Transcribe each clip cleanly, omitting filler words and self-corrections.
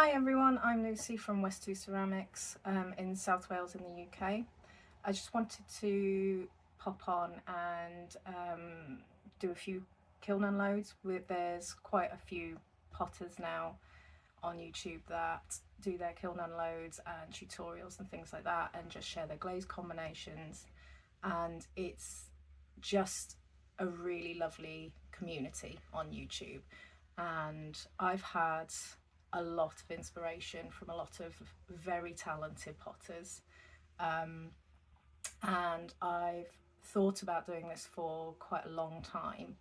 Hi everyone, I'm Lucy from West 2 Ceramics in South Wales in the UK. I just wanted to pop on and do a few kiln unloads. There's quite a few potters now on YouTube that do their kiln unloads and tutorials and things like that, and just share their glaze combinations, and it's just a really lovely community on YouTube. And I've had a lot of inspiration from a lot of very talented potters, and I've thought about doing this for quite a long time,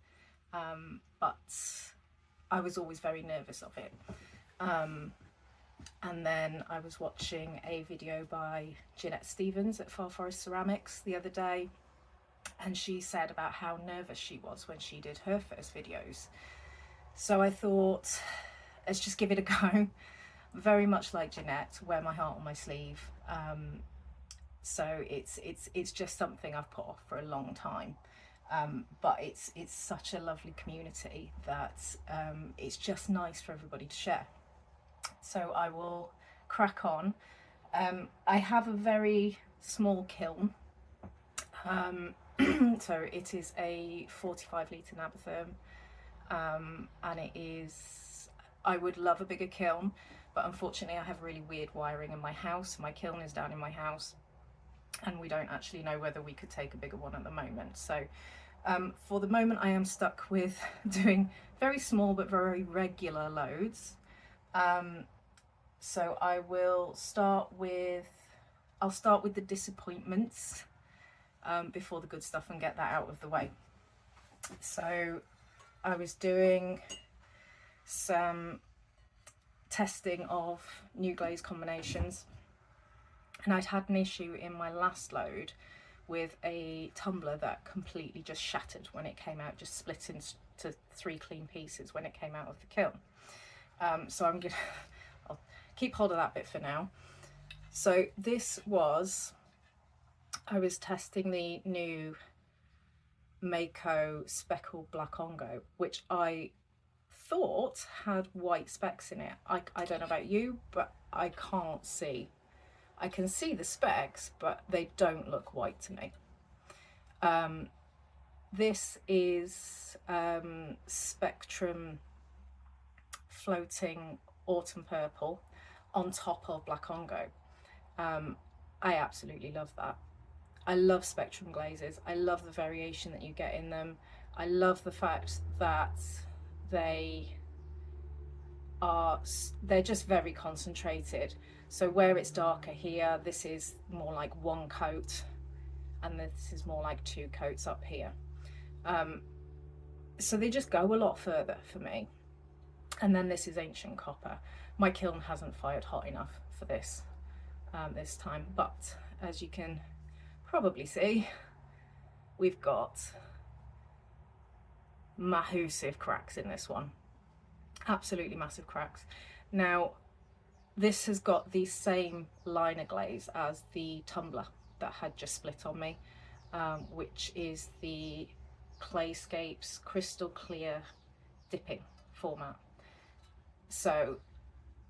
but I was always very nervous of it. And then I was watching a video by Janette Stevens at Far Forest Ceramics the other day, and she said about how nervous she was when she did her first videos. So I thought, let's just give it a go. Very much like Janette, wear my heart on my sleeve. So it's just something I've put off for a long time. But it's such a lovely community that it's just nice for everybody to share. So I will crack on. I have a very small kiln. So it is a 45 litre Nabotherm, and it is, I would love a bigger kiln, but unfortunately I have really weird wiring in my house. My kiln is down in my house and we don't actually know whether we could take a bigger one at the moment. So for the moment I am stuck with doing very small but very regular loads. So I will start with, I'll start with the disappointments before the good stuff and get that out of the way. So I was doing some testing of new glaze combinations, and I'd had an issue in my last load with a tumbler that completely just shattered when it came out, just split into 3 clean pieces when it came out of the kiln. So I'll keep hold of that bit for now. So this was, I was testing the new Mako Speckled Black Ongo, which I thought had white specks in it. I don't know about you, but I can't see. I can see the specks, but they don't look white to me. This is Spectrum Floating Autumn Purple on top of Black Ongo. I absolutely love that. I love Spectrum glazes. I love the variation that you get in them. I love the fact that they're just very concentrated. So where it's darker here, this is more like 1 coat, and this is more like 2 coats up here. So they just go a lot further for me. And then this is ancient copper. My kiln hasn't fired hot enough for this this time, but as you can probably see, we've got massive cracks in this one. Absolutely massive cracks. Now this has got the same liner glaze as the tumbler that had just split on me, which is the Clayscapes Crystal Clear Dipping format. So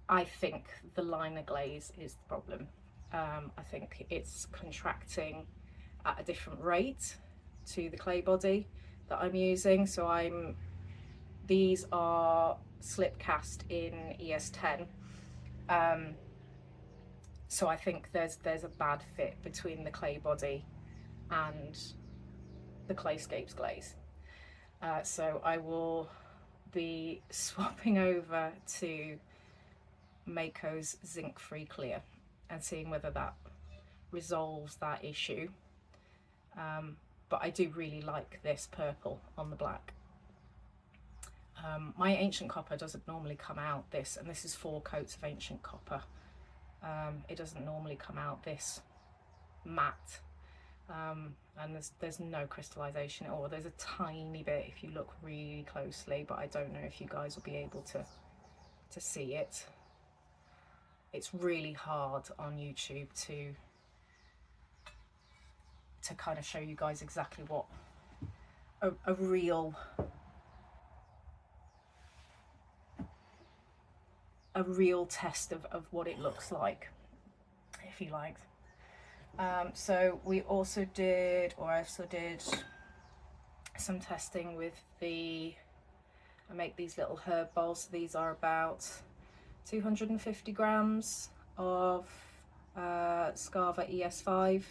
I think the liner glaze is the problem. I think it's contracting at a different rate to the clay body that I'm using. So these are slip cast in ES10. So I think there's a bad fit between the clay body and the Clayscapes glaze. So I will be swapping over to Mako's Zinc Free Clear and seeing whether that resolves that issue. But I do really like this purple on the black. My ancient copper doesn't normally come out this, and this is 4 coats of ancient copper. It doesn't normally come out this matte, and there's no crystallization at all. There's a tiny bit if you look really closely, but I don't know if you guys will be able to see it. It's really hard on YouTube to kind of show you guys exactly what a real a real test of what it looks like, if you like. So we also did, or I also did some testing with I make these little herb bowls. These are about 250 grams of Scava ES5.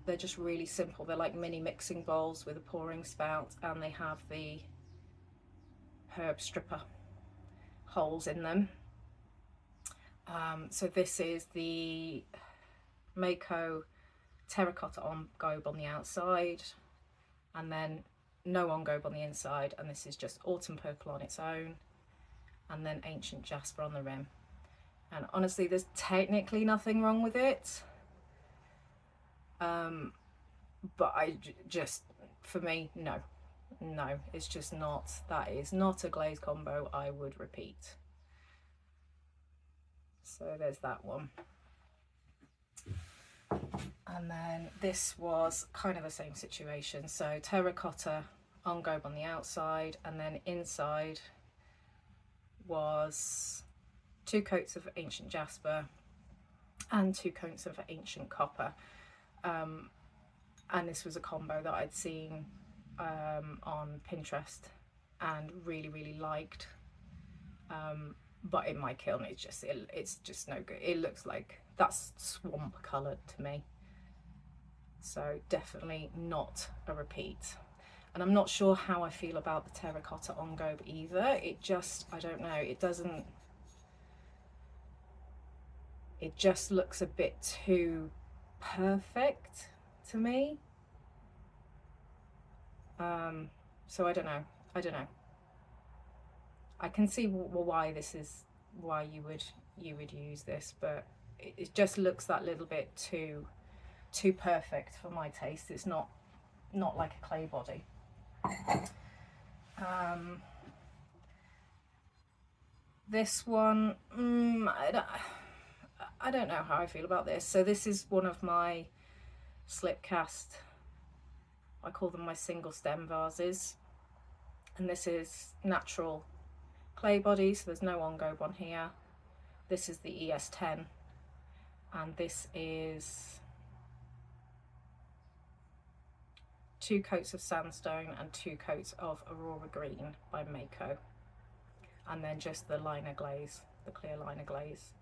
They're just really simple. They're like mini mixing bowls with a pouring spout, and they have the herb stripper holes in them. So this is the Mako terracotta engobe on the outside, and then no engobe on the inside, and this is just autumn purple on its own, and then ancient jasper on the rim. And honestly, there's technically nothing wrong with it, but I just, for me, no, it's just not, that is not a glaze combo I would repeat. So there's that one. And then this was kind of the same situation. So terracotta engobe on the outside, and then inside was 2 coats of ancient jasper and 2 coats of ancient copper. And this was a combo that I'd seen on Pinterest and really liked. But in my kiln, it's just no good. It looks like that's swamp coloured to me. So definitely not a repeat. And I'm not sure how I feel about the terracotta engobe either. It just, I don't know, it just looks a bit too perfect to me. So I don't know. I can see why you would use this, but it just looks that little bit too perfect for my taste. It's not like a clay body. This one, I don't know how I feel about this. So this is one of my slip cast, I call them my single stem vases, and this is natural clay body, so there's no engobe on here. This is the ES10, and this is 2 coats of sandstone and 2 coats of Aurora Green by Mako, and then just the liner glaze, the clear liner glaze.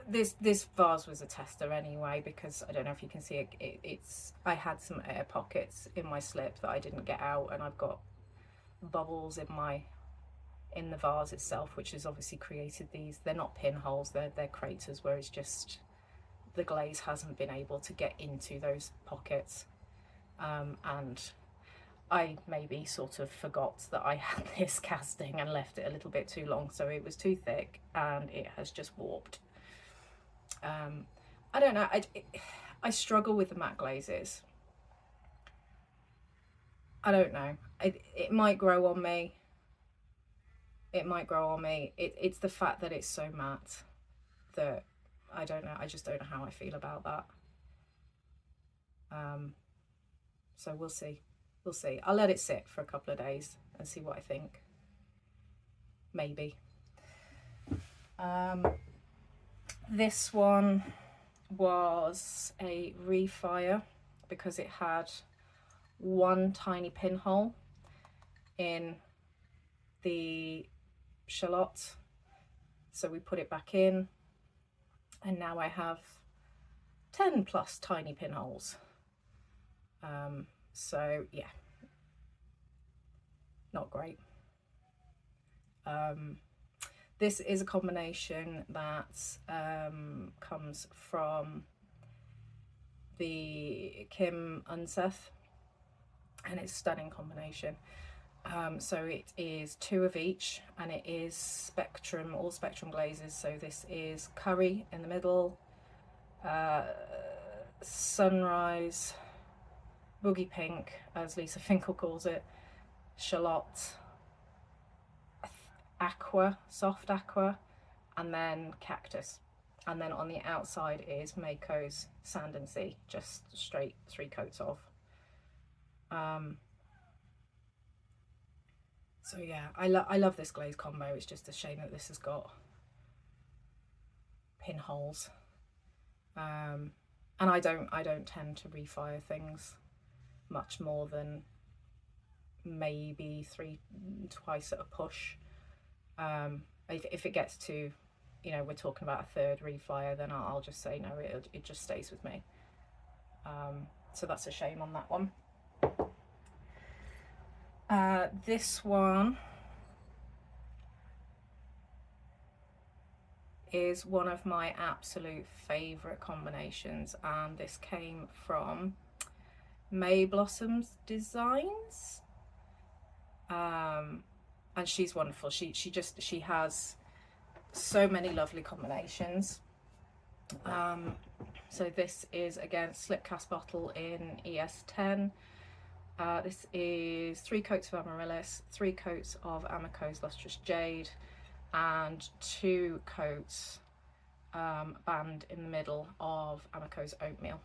This vase was a tester anyway, because I don't know if you can see it, I had some air pockets in my slip that I didn't get out, and I've got bubbles in the vase itself, which has obviously created these. They're not pinholes, they're craters where it's just the glaze hasn't been able to get into those pockets. And I maybe sort of forgot that I had this casting and left it a little bit too long, so it was too thick and it has just warped. I don't know, I struggle with the matte glazes. I don't know, it might grow on me. It's the fact that it's so matte that I don't know, I just don't know how I feel about that. So we'll see. I'll let it sit for a couple of days and see what I think. Maybe. This one was a refire because it had one tiny pinhole in the shallot, so we put it back in, and now I have 10 plus tiny pinholes. So yeah, not great. This is a combination that comes from the Todd Undseth, and it's a stunning combination. So it is 2 of each, and it is spectrum, all spectrum glazes. So this is curry in the middle, sunrise, boogie pink, as Lisa Finkle calls it, shallot, aqua, soft aqua, and then cactus. And then on the outside is Mako's sand and sea, just straight 3 coats of. So yeah, I love this glaze combo. It's just a shame that this has got pinholes. And I don't tend to refire things much more than maybe twice at a push. If it gets to, you know, we're talking about a third refire, then I'll just say no, it just stays with me. So that's a shame on that one. This one is one of my absolute favourite combinations, and this came from May Blossoms Designs, and she's wonderful. She has so many lovely combinations. So this is again slip cast bottle in ES10. This is 3 coats of amaryllis, 3 coats of Amaco's lustrous jade, and 2 coats band in the middle of Amaco's oatmeal.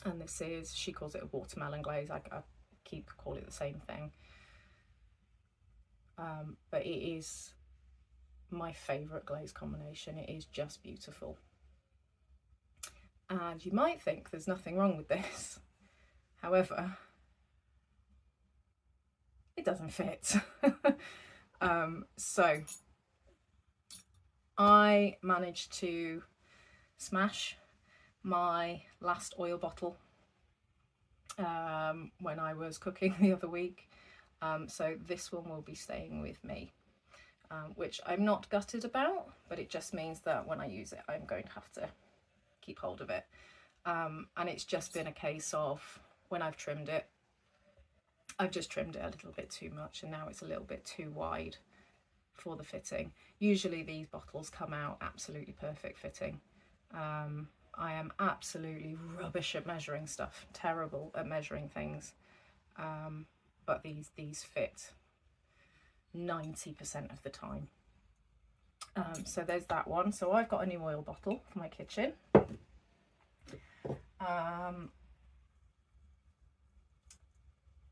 And this is, she calls it a watermelon glaze. I keep calling it the same thing, but it is my favourite glaze combination. It is just beautiful, and you might think there's nothing wrong with this. However, it doesn't fit. So I managed to smash my last oil bottle when I was cooking the other week. So this one will be staying with me, which I'm not gutted about, but it just means that when I use it, I'm going to have to keep hold of it. And it's just been a case of when I've trimmed it, I've just trimmed it a little bit too much, and now it's a little bit too wide for the fitting. Usually these bottles come out absolutely perfect fitting. I am absolutely rubbish at measuring stuff, terrible at measuring things, but these fit 90% of the time. So there's that one. So I've got a new oil bottle for my kitchen.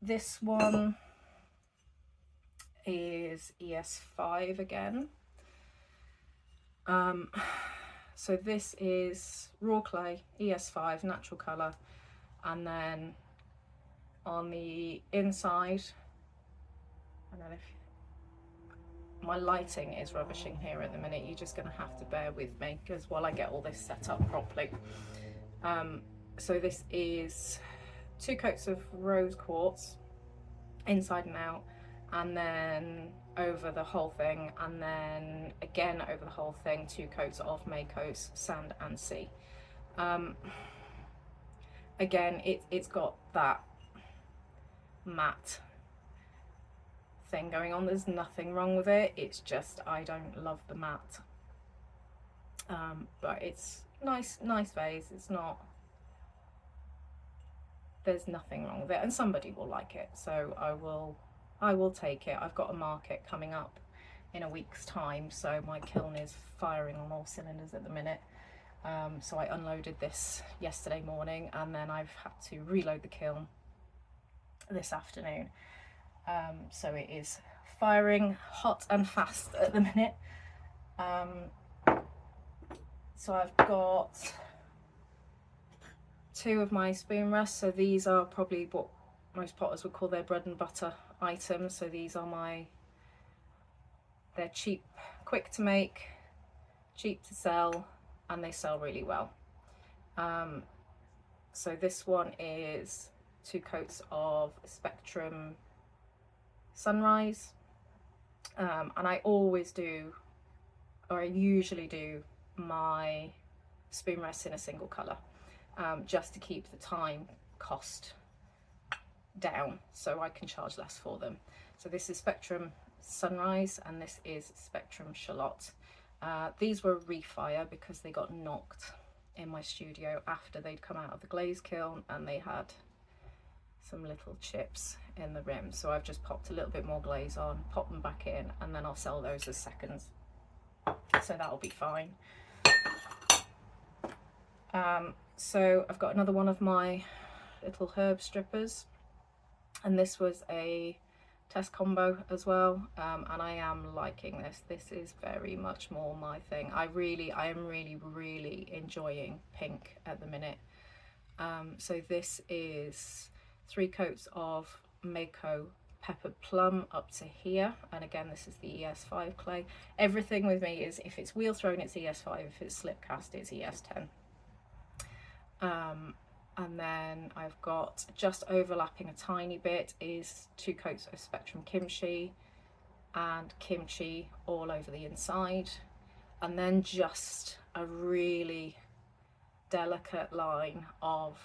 This one is ES5 again. So this is raw clay, ES5, natural colour, and then on the inside, I don't know if my lighting is rubbishing here at the minute, you're just going to have to bear with me because while I get all this set up properly. So this is 2 coats of rose quartz inside and out, and then over the whole thing, and then again over the whole thing 2 coats of Mako's sand and sea. Again, it's got that matte thing going on. There's nothing wrong with it, it's just I don't love the matte, but it's nice vase. It's not, there's nothing wrong with it, and somebody will like it, so I will take it. I've got a market coming up in a week's time, so my kiln is firing on all cylinders at the minute. So I unloaded this yesterday morning, and then I've had to reload the kiln this afternoon. So it is firing hot and fast at the minute. So I've got 2 of my Spoonrest. So these are probably what most potters would call their bread and butter items. So these are they're cheap, quick to make, cheap to sell, and they sell really well. So this one is 2 coats of Spectrum Sunrise, and I always do, or I usually do, my Spoonrest in a single colour, just to keep the time cost down so I can charge less for them. So this is Spectrum Sunrise, and this is Spectrum Charlotte. These were a refire because they got knocked in my studio after they'd come out of the glaze kiln, and they had some little chips in the rim. So I've just popped a little bit more glaze on, pop them back in, and then I'll sell those as seconds. So that'll be fine. So I've got another one of my little herb strippers, and this was a test combo as well, and I am liking this. This is very much more my thing. I am really enjoying pink at the minute. So this is 3 coats of Mako Peppered Plum up to here, and again this is the ES5 clay. Everything with me is, if it's wheel thrown it's ES5, if it's slip cast it's ES10. And then I've got, just overlapping a tiny bit, is 2 coats of Spectrum Kimchi and kimchi all over the inside, and then just a really delicate line of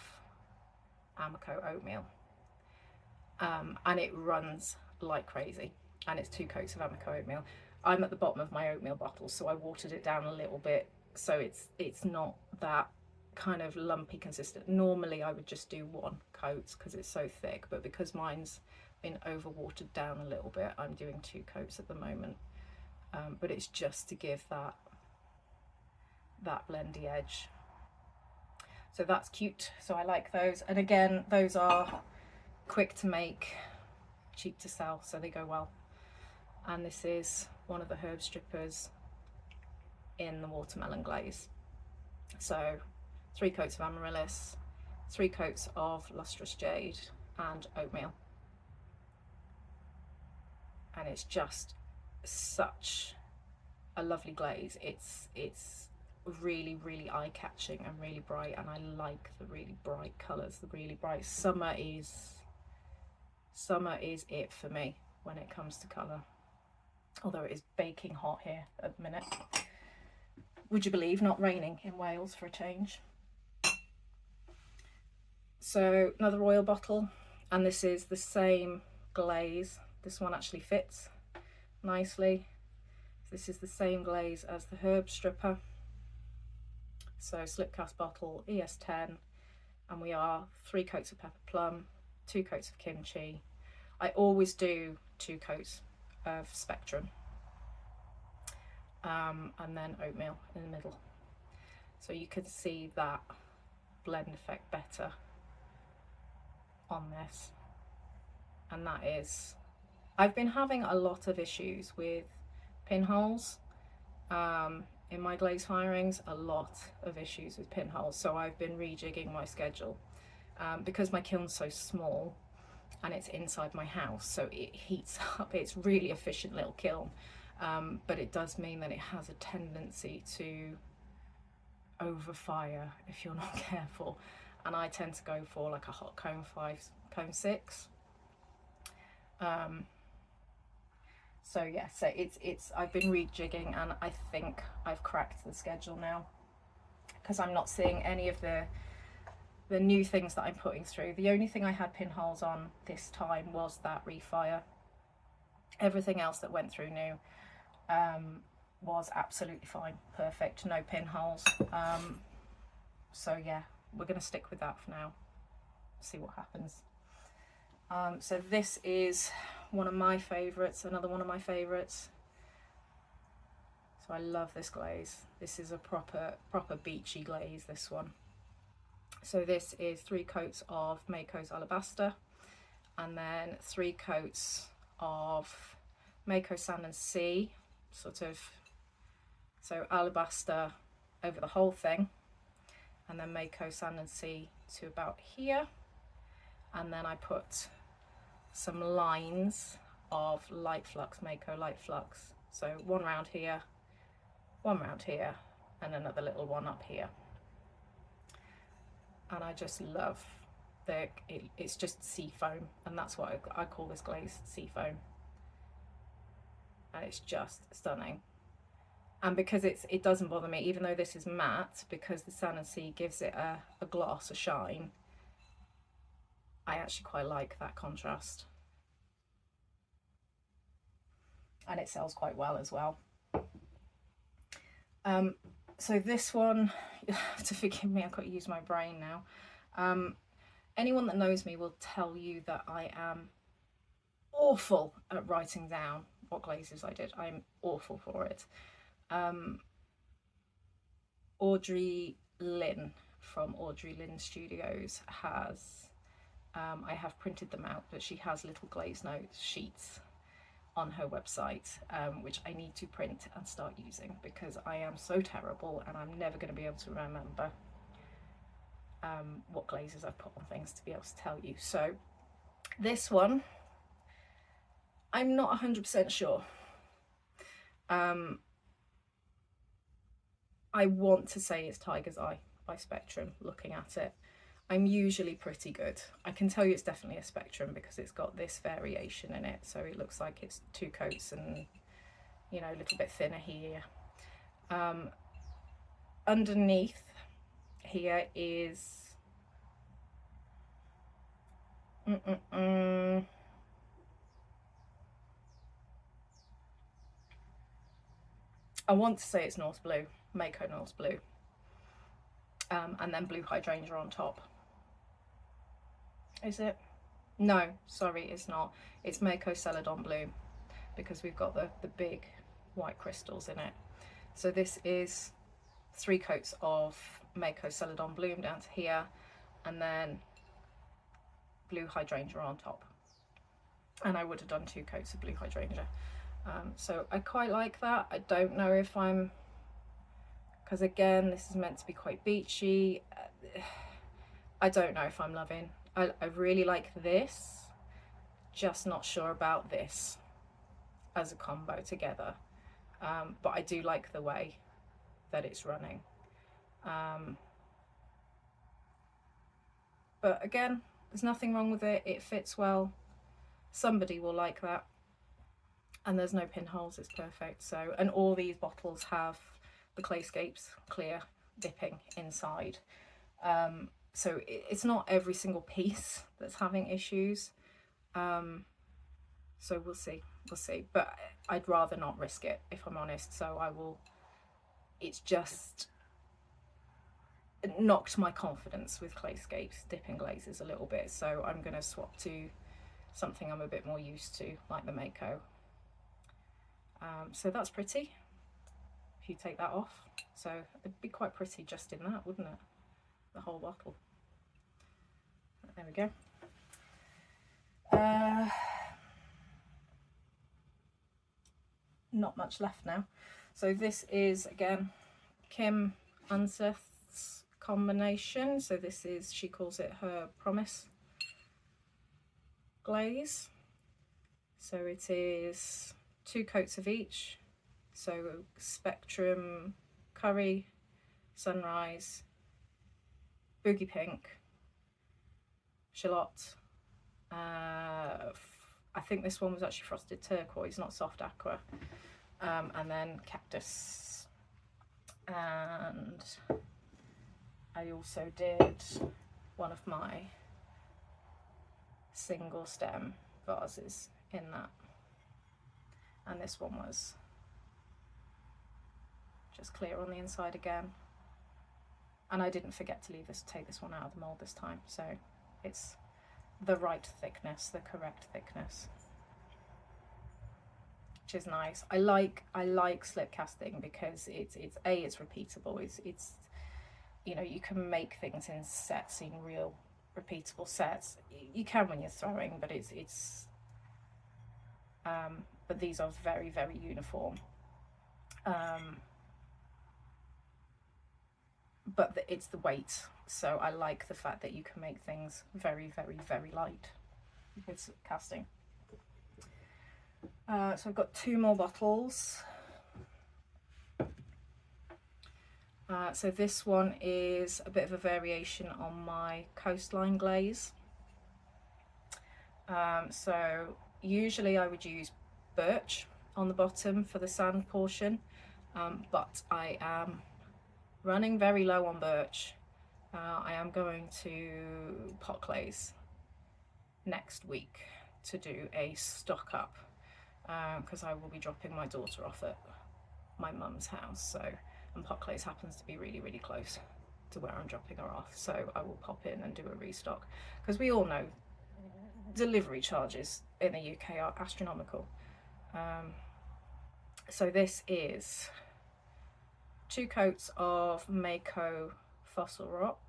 Amako oatmeal, and it runs like crazy, and it's 2 coats of Amako oatmeal. I'm at the bottom of my oatmeal bottle, so I watered it down a little bit, so it's not that kind of lumpy consistent. Normally I would just do 1 coat because it's so thick, but because mine's been over watered down a little bit, I'm doing 2 coats at the moment. But it's just to give that blendy edge. So that's cute, so I like those. And again, those are quick to make, cheap to sell, so they go well. And this is one of the herb strippers in the watermelon glaze. So 3 coats of amaryllis, 3 coats of lustrous jade and oatmeal. And it's just such a lovely glaze. It's really eye-catching and really bright, and I like the really bright colours, the really bright. Summer is it for me when it comes to colour, although it is baking hot here at the minute. Would you believe, not raining in Wales for a change. So another oil bottle, and this is the same glaze. This one actually fits nicely. This is the same glaze as the herb stripper. So slipcast bottle, ES10, and we are 3 coats of pepper plum, 2 coats of kimchi. I always do 2 coats of Spectrum, and then oatmeal in the middle. So you can see that blend effect better on this. And that is, I've been having a lot of issues with pinholes in my glaze firings, a lot of issues with pinholes, so I've been rejigging my schedule because my kiln's so small and it's inside my house, so it heats up. It's really efficient little kiln, but it does mean that it has a tendency to overfire if you're not careful, and I tend to go for like a hot cone 5, cone 6. So yeah, so it's I've been rejigging, and I think I've cracked the schedule now, because I'm not seeing any of the new things that I'm putting through. The only thing I had pinholes on this time was that refire. Everything else that went through new was absolutely fine, perfect, no pinholes. So yeah, we're gonna stick with that for now, see what happens. So this is one of my favourites, another one of my favourites. So I love this glaze. This is a proper beachy glaze, this one. So this is 3 coats of Mako's Alabaster, and then 3 coats of Mako Sand and Sea, sort of, so alabaster over the whole thing, and then Mako Sand and Sea to about here, and then I put some lines of light flux, Mako light flux, so 1 round here, 1 round here, and another little one up here. And I just love it's just sea foam, and that's what I call this glaze, sea foam, and it's just stunning. And because it doesn't bother me, even though this is matte, because the Sand and Sea gives it a gloss, a shine, I actually quite like that contrast, and it sells quite well as well. So this one, you'll have to forgive me, I've got to use my brain now. Anyone that knows me will tell you that I am awful at writing down what glazes I did. I'm awful for it. Audrey Lynn from Audrey Lynn Studios has, I have printed them out, but she has little glaze notes sheets on her website, which I need to print and start using because I am so terrible and I'm never going to be able to remember what glazes I've put on things to be able to tell you. So this one, I'm not 100% sure. I want to say it's Tiger's Eye by Spectrum, looking at it. I'm usually pretty good. I can tell you it's definitely a Spectrum because it's got this variation in it. So it looks like it's 2 coats and, you know, a little bit thinner here. Underneath here is... I want to say it's North Blue, Mako North Blue. And then blue hydrangea on top. Is it? No, sorry, it's not. It's Mako Celadon Blue because we've got the big white crystals in it. So this is 3 coats of Mako Celadon Bloom down to here, and then blue hydrangea on top. And I would have done 2 coats of blue hydrangea. So I quite like that. I don't know if I'm, because again, this is meant to be quite beachy. I don't know if I'm loving. I really like this, just not sure about this as a combo together. But I do like the way that it's running. But again, there's nothing wrong with it. It fits well. Somebody will like that. And there's no pinholes, it's perfect. So, and all these bottles have the clayscapes clear dipping inside. So it's not every single piece that's having issues. So we'll see, but I'd rather not risk it if I'm honest. So I will, it's just knocked my confidence with clayscapes, dipping glazes a little bit. So I'm going to swap to something I'm a bit more used to, like the Mako. So that's pretty, if you take that off. So it'd be quite pretty just in that, wouldn't it? The whole bottle. There we go. Not much left now. So this is, again, Kim Undseth's combination. So this is, she calls it her Promise glaze. So it is 2 coats of each. So Spectrum, Curry, Sunrise, Boogie Pink, Shallot. I think this one was actually Frosted Turquoise, not Soft Aqua. And then Cactus. And I also did one of my single stem vases in that. And this one was just clear on the inside again. And I didn't forget to take this one out of the mould this time. So it's the right thickness, the correct thickness, which is nice. I like slip casting because it's repeatable. It's you know, you can make things in sets, in real repeatable sets. You can when you're throwing, but but these are very, very uniform. But it's the weight. So I like the fact that you can make things very, very, very light with casting. So I've got 2 more bottles. So this one is a bit of a variation on my Coastline glaze. So usually I would use birch on the bottom for the sand portion, but I am running very low on birch. I am going to pot glaze next week to do a stock up because I will be dropping my daughter off at my mum's house, so, and pot glaze happens to be really, really close to where I'm dropping her off, so I will pop in and do a restock because we all know delivery charges in the UK are astronomical. So this is 2 coats of Mako Fossil Rock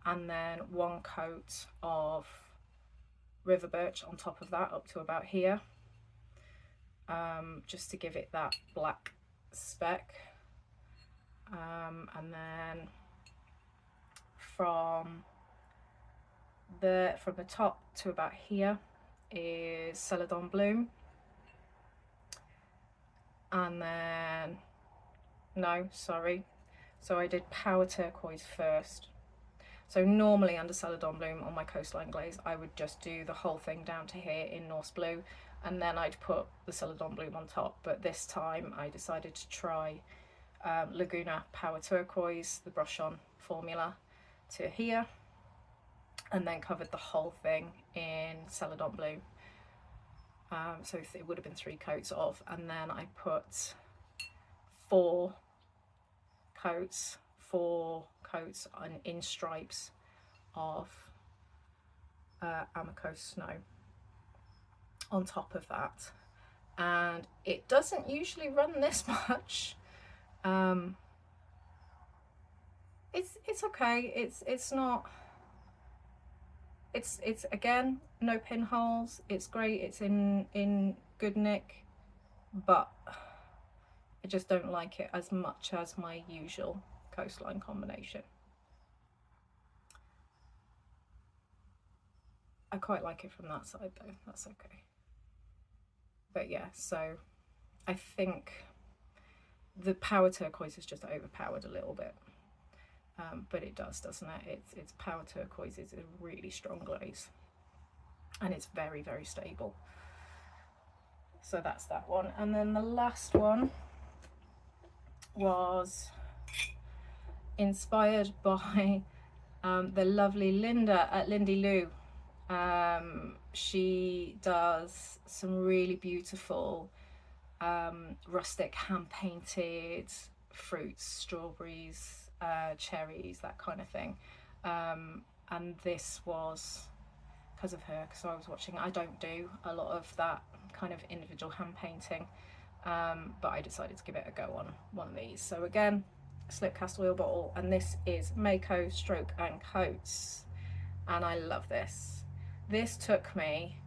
and then 1 coat of River Birch on top of that up to about here. just to give it that black speck. And then from the top to about here is Celadon Bloom, and then no, sorry, so I did Power Turquoise first. So normally under Celadon Bloom on my coastline glaze I would just do the whole thing down to here in Norse Blue, and then I'd put the Celadon Bloom on top. But this time I decided to try Laguna Power Turquoise, the brush on formula, to here, and then covered the whole thing in Celadon Blue. So it would have been 3 coats of, and then I put 4 coats in stripes of Amoco Snow on top of that. And it doesn't usually run this much. It's okay. It's not. It's again, no pinholes. It's great. It's in good nick, but I just don't like it as much as my usual coastline combination. I quite like it from that side though. That's okay. But yeah, so I think the Power Turquoise is just overpowered a little bit. But it does, doesn't it? It's Power Turquoise is a really strong glaze, and it's very, very stable. So that's that one. And then the last one was inspired by the lovely Linda at Lindy Lou. She does some really beautiful rustic hand painted fruits, strawberries, cherries, that kind of thing. And this was because of her, because I was watching. I don't do a lot of that kind of individual hand painting, but I decided to give it a go on one of these. So again, slip cast oil bottle, and this is Mako Stroke and Coats, and I love this. This took me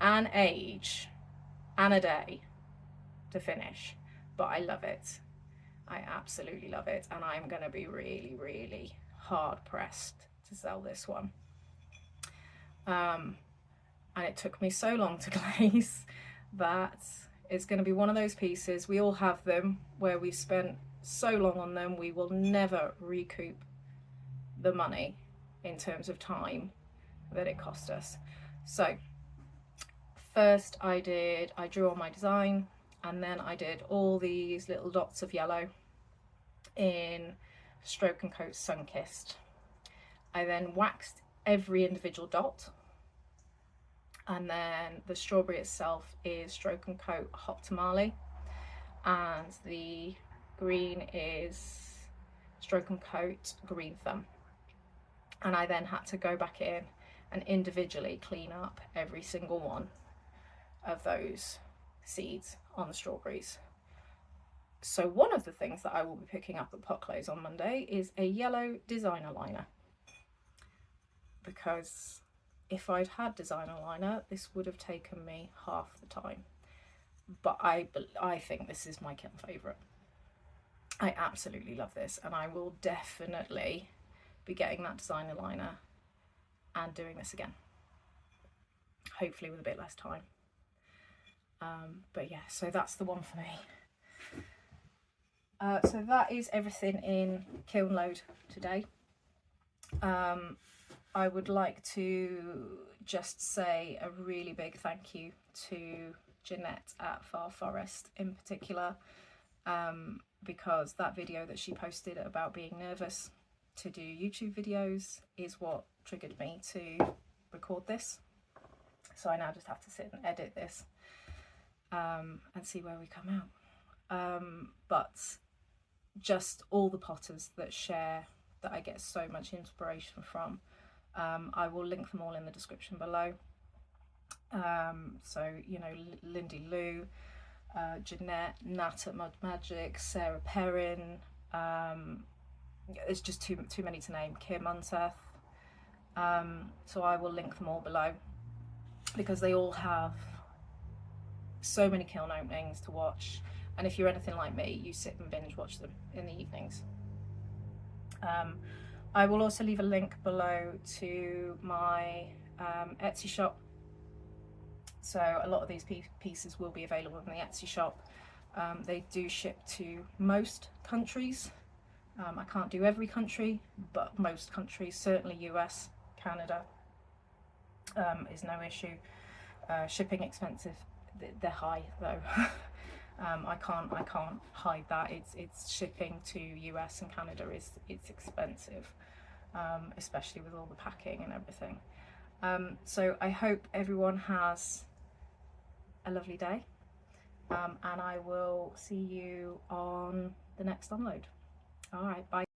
an age and a day to finish, but I love it. I absolutely love it, and I'm going to be really, really hard pressed to sell this one. And it took me so long to glaze that it's going to be one of those pieces. We all have them where we've spent so long on them, we will never recoup the money in terms of time that it cost us. So first I drew on my design, and then I did all these little dots of yellow in Stroke and Coat Sunkissed. I then waxed every individual dot, and then the strawberry itself is Stroke and Coat Hot Tamale, and the green is Stroke and Coat Green Thumb. And I then had to go back in and individually clean up every single one of those seeds on the strawberries. So one of the things that I will be picking up at Pot Close on Monday is a yellow designer liner, because if I'd had designer liner, this would have taken me half the time. But I think this is my kiln favourite. I absolutely love this, and I will definitely be getting that designer liner and doing this again, hopefully with a bit less time. But yeah, so that's the one for me. So that is everything in kiln load today. I would like to just say a really big thank you to Janette at Far Forest in particular, because that video that she posted about being nervous to do YouTube videos is what triggered me to record this. So I now just have to sit and edit this and see where we come out. But just all the potters that share, that I get so much inspiration from, I will link them all in the description below. So, you know, Lindy Lou, Janette, Nat at Mud Magic, Sarah Perrin, it's just too many to name, Kim Undseth. So I will link them all below, because they all have so many kiln openings to watch, and if you're anything like me, you sit and binge watch them in the evenings. I will also leave a link below to my Etsy shop. So a lot of these pieces will be available in the Etsy shop. They do ship to most countries. I can't do every country, but most countries, certainly US, Canada, is no issue. Shipping expensive, they're high though. I can't hide that. It's shipping to US and Canada it's expensive, especially with all the packing and everything. So I hope everyone has a lovely day, and I will see you on the next download. All right, bye.